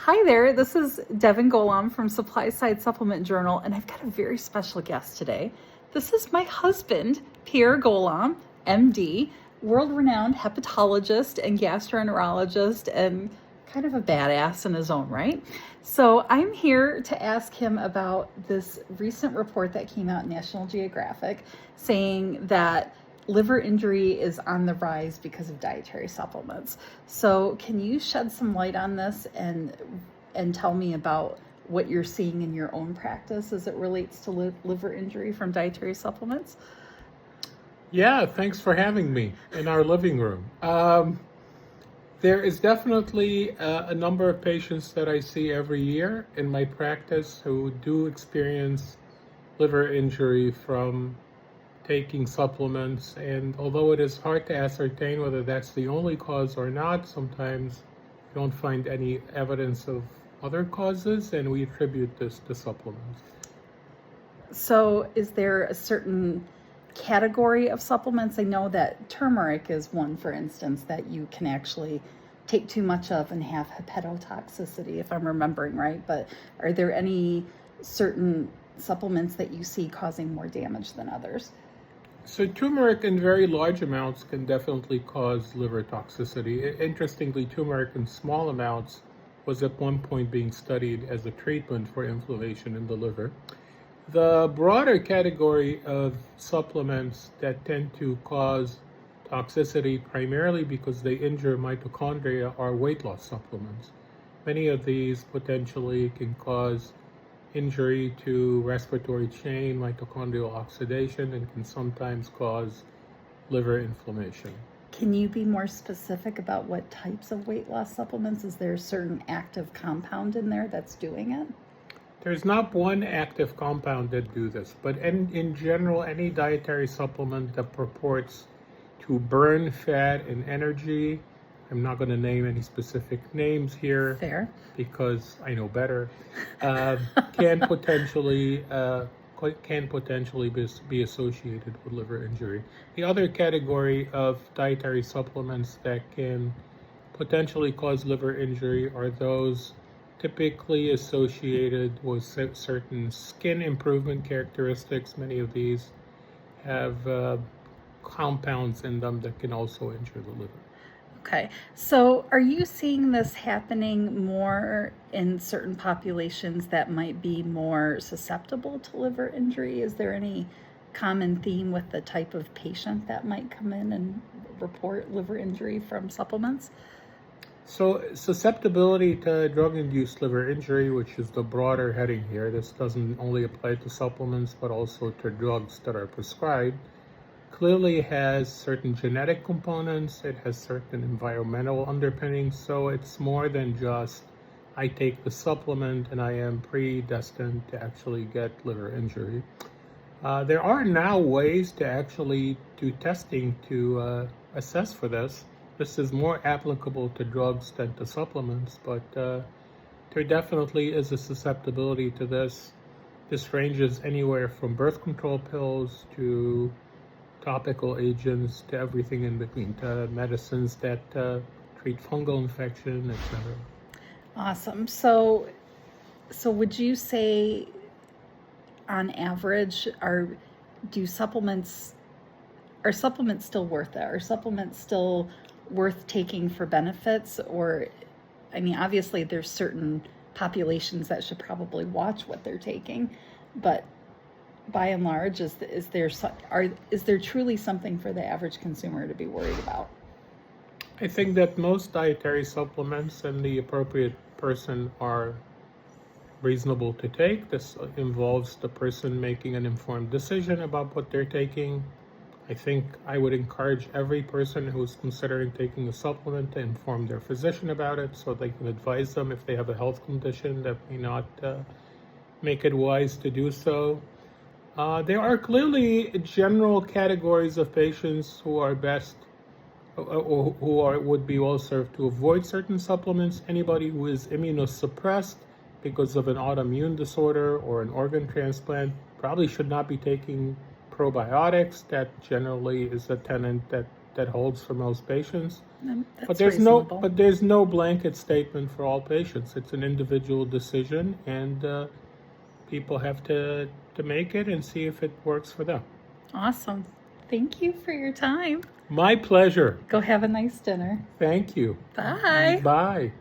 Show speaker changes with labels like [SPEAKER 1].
[SPEAKER 1] Hi there, this is Pierre Gholam from Supply Side Supplement Journal, and I've got a very special guest today. This is my husband, Pierre Gholam, MD, world-renowned hepatologist and gastroenterologist, and kind of a badass in his own right. So I'm here to ask him about this recent report that came out in National Geographic saying that liver injury is on the rise because of dietary supplements. So can you shed some light on this and tell me about what you're seeing in your own practice as it relates to liver injury from dietary supplements?
[SPEAKER 2] Yeah, thanks for having me in our living room. There is definitely a number of patients that I see every year in my practice who do experience liver injury from taking supplements, and although it is hard to ascertain whether that's the only cause or not, sometimes we don't find any evidence of other causes, and we attribute this to supplements.
[SPEAKER 1] So is there a certain category of supplements? I know that turmeric is one, for instance, that you can actually take too much of and have hepatotoxicity, if I'm remembering right, but are there any certain supplements that you see causing more damage than others?
[SPEAKER 2] So turmeric in very large amounts can definitely cause liver toxicity. Interestingly, turmeric in small amounts was at one point being studied as a treatment for inflammation in the liver. The broader category of supplements that tend to cause toxicity primarily because they injure mitochondria are weight loss supplements. Many of these potentially can cause injury to respiratory chain, mitochondrial oxidation, and can sometimes cause liver inflammation.
[SPEAKER 1] Can you be more specific about what types of weight loss supplements? Is there a certain active compound in there that's doing it?
[SPEAKER 2] There's not one active compound that do this, but in general, any dietary supplement that purports to burn fat and energy, I'm not going to name any specific names here.
[SPEAKER 1] Fair.
[SPEAKER 2] Because I know better, can potentially be associated with liver injury. The other category of dietary supplements that can potentially cause liver injury are those typically associated with certain skin improvement characteristics. Many of these have compounds in them that can also injure the liver.
[SPEAKER 1] Okay, so are you seeing this happening more in certain populations that might be more susceptible to liver injury? Is there any common theme with the type of patient that might come in and report liver injury from supplements?
[SPEAKER 2] So susceptibility to drug-induced liver injury, which is the broader heading here, this doesn't only apply to supplements but also to drugs that are prescribed, clearly has certain genetic components, it has certain environmental underpinnings, so it's more than just I take the supplement and I am predestined to actually get liver injury. There are now ways to actually do testing to assess for this. This is more applicable to drugs than to supplements, but there definitely is a susceptibility to this. This ranges anywhere from birth control pills to topical agents to everything in between, to medicines that treat fungal infection, etc.
[SPEAKER 1] Awesome. So would you say, on average, are supplements still worth it? Are supplements still worth taking for benefits? Or, I mean, obviously there's certain populations that should probably watch what they're taking, but by and large, is there truly something for the average consumer to be worried about?
[SPEAKER 2] I think that most dietary supplements and the appropriate person are reasonable to take. This involves the person making an informed decision about what they're taking. I think I would encourage every person who's considering taking a supplement to inform their physician about it so they can advise them if they have a health condition that may not make it wise to do so. There are clearly general categories of patients who are best or would be well served to avoid certain supplements. Anybody who is immunosuppressed because of an autoimmune disorder or an organ transplant probably should not be taking probiotics. That generally is a tenet that that holds for most patients.
[SPEAKER 1] That's
[SPEAKER 2] But there's
[SPEAKER 1] reasonable.
[SPEAKER 2] there's no blanket statement for all patients. It's an individual decision, and people have to make it and see if it works for them.
[SPEAKER 1] Awesome. Thank you for your time.
[SPEAKER 2] My pleasure.
[SPEAKER 1] Go have a nice dinner.
[SPEAKER 2] Thank you.
[SPEAKER 1] Bye.
[SPEAKER 2] Bye.